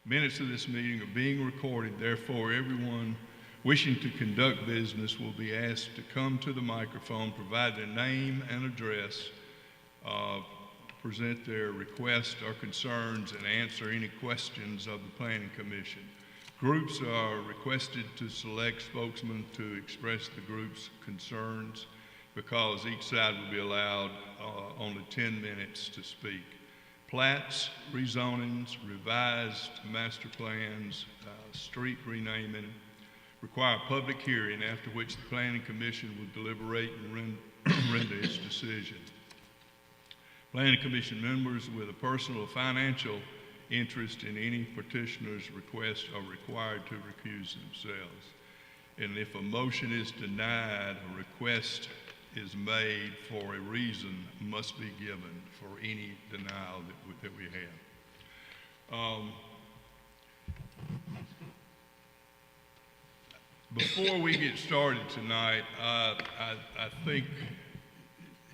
Minutes of this meeting are being recorded. Therefore, everyone wishing to conduct business will be asked to come to the microphone, provide their name and address, present their requests or concerns, and answer any questions of the Planning Commission. Groups are requested to select spokesmen to express the group's concerns, because each side will be allowed only 10 minutes to speak. Plats, rezonings, revised master plans, street renaming require a public hearing, after which the Planning Commission will deliberate and render its decision. Planning Commission members with a personal or financial interest in any petitioner's request are required to recuse themselves. And if a motion is denied, a request is made for a reason must be given for any denial that we have. Before we get started tonight, I think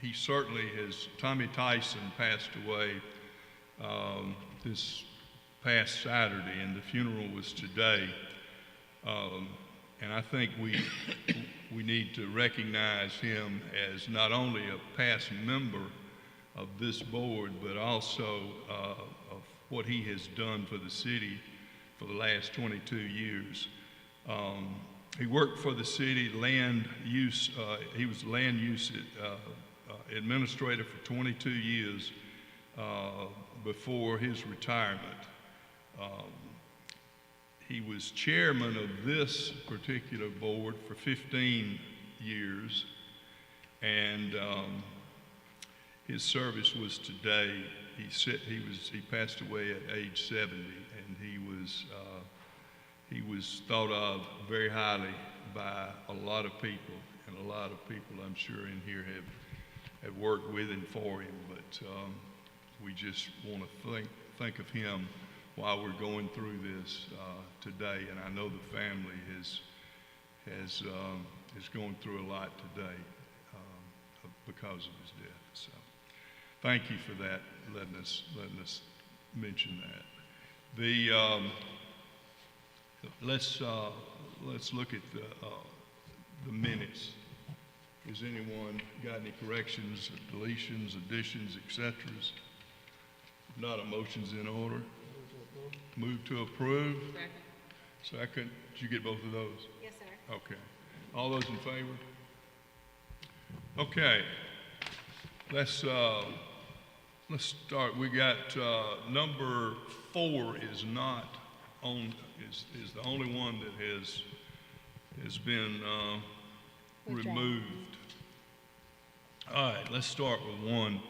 he certainly has, Tommy Tyson passed away this past Saturday, and the funeral was today. And I think we need to recognize him as not only a past member of this board, but also of what he has done for the city for the last 22 years. He worked for the city land use, he was land use administrator for 22 years before his retirement. He was chairman of this particular board for 15 years, and his service was today. He passed away at age 70, and he was thought of very highly by a lot of people, and a lot of people I'm sure in here have worked with and for him. But we just want to think of him while we're going through this today, and I know the family is going through a lot today because of his death. So, thank you for that, letting us mention that. Let's look at the minutes. Has anyone got any corrections, deletions, additions, etc.? If not, a motion's in order. Move to approve. Second. Did you get both of those? Yes, sir. Okay. All those in favor? Okay. Let's start. We got number 4 is not on. Is the only one that has been removed. All right. Let's start with 1.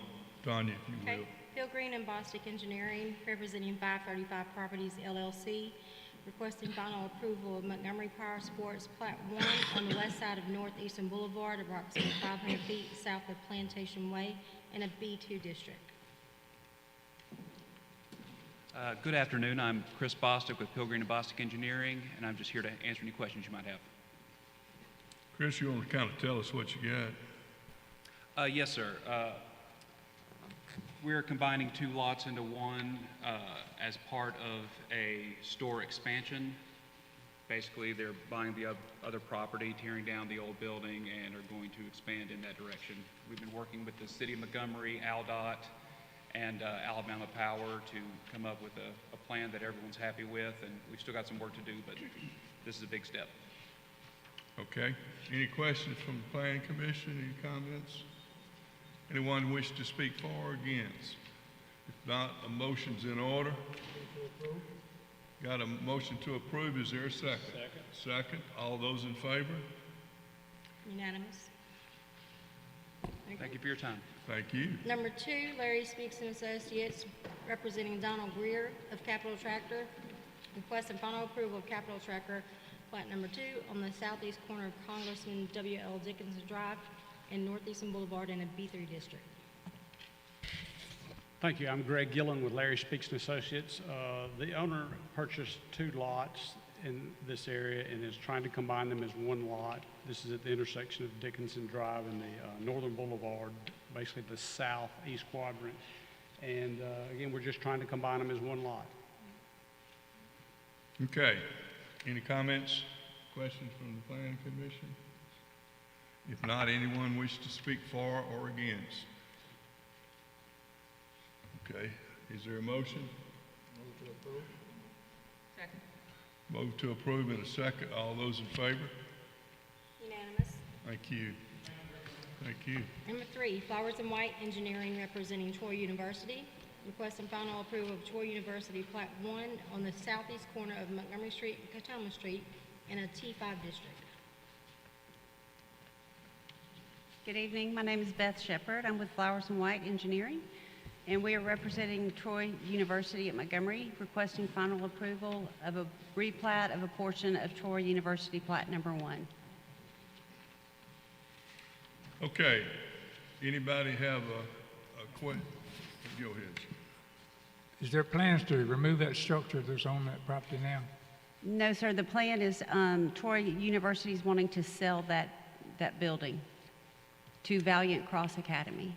Tanya, if you will. Pilgreen and Bostick Engineering, representing 535 Properties, LLC, requesting final approval of Montgomery Power Sports Plat 1 on the west side of North Eastern Boulevard, approximately 500 feet south of Plantation Way, in a B2 district. Good afternoon. I'm Chris Bostick with Pilgreen and Bostick Engineering, and I'm just here to answer any questions you might have. Chris, you want to kind of tell us what you got? Yes, sir. We're combining 2 lots into one as part of a store expansion. Basically, they're buying the other property, tearing down the old building, and are going to expand in that direction. We've been working with the City of Montgomery, ALDOT, and Alabama Power to come up with a plan that everyone's happy with, and we've still got some work to do, but this is a big step. Okay. Any questions from the Planning Commission? Any comments? Anyone wish to speak for or against? If not, a motion's in order. Got a motion to approve. Is there a second? Second. All those in favor? Unanimous. Thank you for your time. Thank you. Number 2, Larry Speaks and Associates, representing Donald Greer of Capital Tractor, requesting final approval of Capital Tractor Plat number 2 on the southeast corner of Congressman W.L. Dickinson Drive and North Eastern Boulevard in a B3 district. Thank you. I'm Greg Gillen with Larry Speaks and Associates. The owner purchased 2 lots in this area and is trying to combine them as one lot. This is at the intersection of Dickinson Drive and the Northern Boulevard, basically the southeast quadrant. And again, we're just trying to combine them as one lot. Okay. Any comments, questions from the planning commission? If not, anyone wish to speak for or against? Okay. Is there a motion? Move to approve. Second. Move to approve in a second. All those in favor? Unanimous. Thank you. Thank you. Number 3, Flowers and White Engineering representing Troy University, requesting final approval of Troy University Plat 1 on the southeast corner of Montgomery Street and Catoma Street in a T5 district. Good evening. My name is Beth Shepard. I'm with Flowers and White Engineering, and we are representing Troy University at Montgomery, requesting final approval of a replat of a portion of Troy University Plat Number 1. Okay. Anybody have a question? Go ahead. Is there plans to remove that structure that's on that property now? No, sir. The plan is Troy University is wanting to sell that building to Valiant Cross Academy.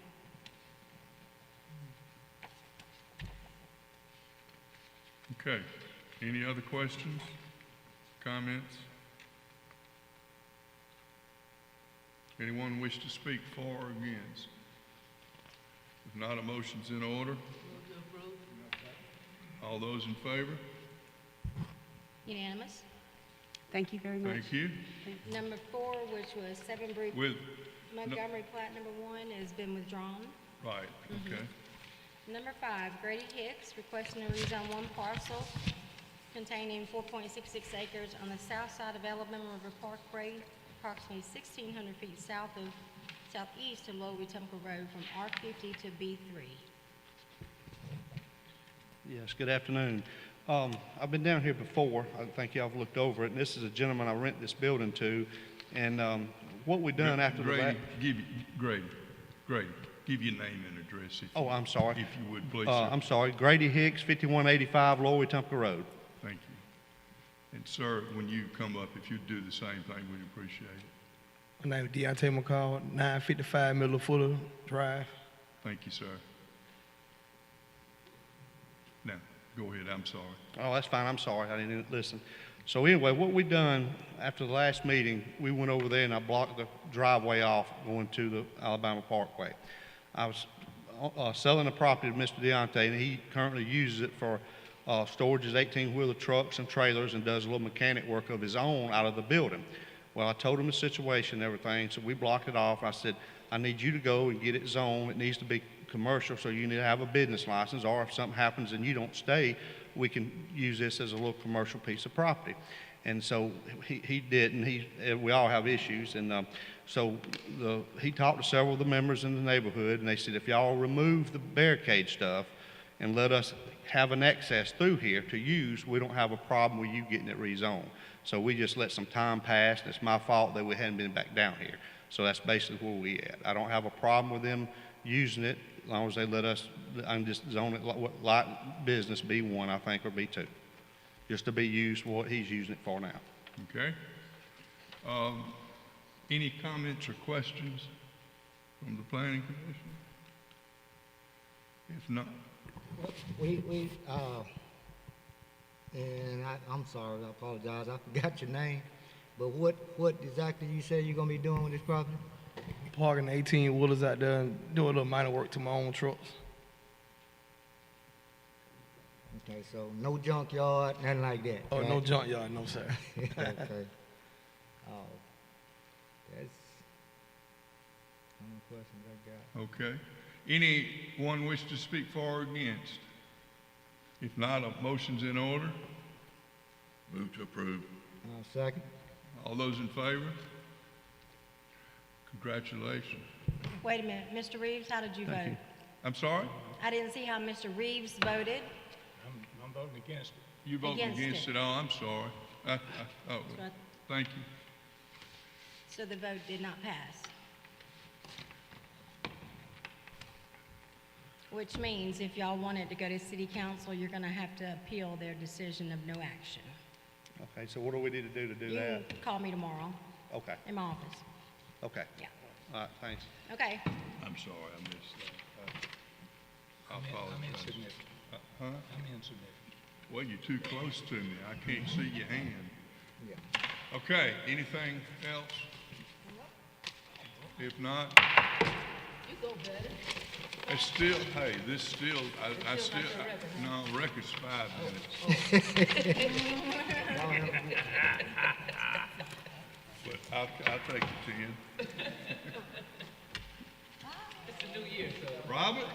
Okay. Any other questions, comments? Anyone wish to speak for or against? If not, a motion's in order. All those in favor? Unanimous. Thank you very much. Thank you. Number 4, which was 7 Brook With, Montgomery Plat Number 1, has been withdrawn. right, okay. Number 5, Grady Hicks requesting to rezone one parcel containing 4.66 acres on the south side of Alabama River Parkway, approximately 1,600 feet southeast of Lower Wetumpka Road from R50 to B3. Yes, good afternoon. I've been down here before. I think y'all have looked over it, and this is a gentleman I rent this building to. And what we done after the Grady, Grady, give your name and address if, Oh, I'm sorry. if you would, please, sir. I'm sorry. Grady Hicks, 5185 Lower Wetumpka Road. Thank you. And sir, when you come up, if you'd do the same thing, we'd appreciate it. My name is Deontay McCall, 955 Middle Fuller Drive. Thank you, sir. Now, go ahead, I'm sorry. Oh, that's fine. I'm sorry. I didn't listen. So anyway, what we done after the last meeting, we went over there and I blocked the driveway off going to the Alabama Parkway. I was selling a property to Mr. Deontay, and he currently uses it for storage his 18-wheeler trucks and trailers and does a little mechanic work of his own out of the building. Well, I told him the situation and everything, so we blocked it off. I said, I need you to go and get it zoned. It needs to be commercial, so you need to have a business license, or if something happens and you don't stay, we can use this as a little commercial piece of property. And so he did, and we all have issues. And so he talked to several of the members in the neighborhood, and they said, if y'all remove the barricade stuff and let us have an access through here to use, we don't have a problem with you getting it rezoned. So we just let some time pass, and it's my fault that we hadn't been back down here. So that's basically where we at. I don't have a problem with them using it as long as they let us, I'm just zone it like business B1, I think, or B2, just to be used for what he's using it for now. Okay. Any comments or questions from the planning commission? If not, I'm sorry, I apologize, I forgot your name, but what exactly you said you're gonna be doing with this property? Parking 18 wheelers out there and doing a little minor work to my own trucks. Okay, so no junkyard, nothing like that? Oh, right? no junkyard, no sir. Okay. Oh, that's all the questions I got. okay. Anyone wish to speak for or against? If not, a motion's in order. Move to approve. Second? All those in favor? Congratulations. Wait a minute, Mr. Reeves, how did you vote? I'm sorry? I didn't see how Mr. Reeves voted. I'm voting against it. You voted Against against it. it? Oh, I'm sorry. Oh, So I- thank you. So the vote did not pass. Which means if y'all wanted to go to city council, you're gonna have to appeal their decision of no action. Okay, so what do we need to do You that? can call me tomorrow Okay, in my office. okay. Yeah. All right, thanks. Okay. I'm sorry, I missed that. I I'm apologize. insignificant. Huh? I'm insignificant. Well, you're too close to me. I can't see your hand. Yeah. Okay, anything else? If not, You go better. it's still, hey, this still, I still, no, record's 5 minutes. But I'll take the 10. It's a new year, so. Robert?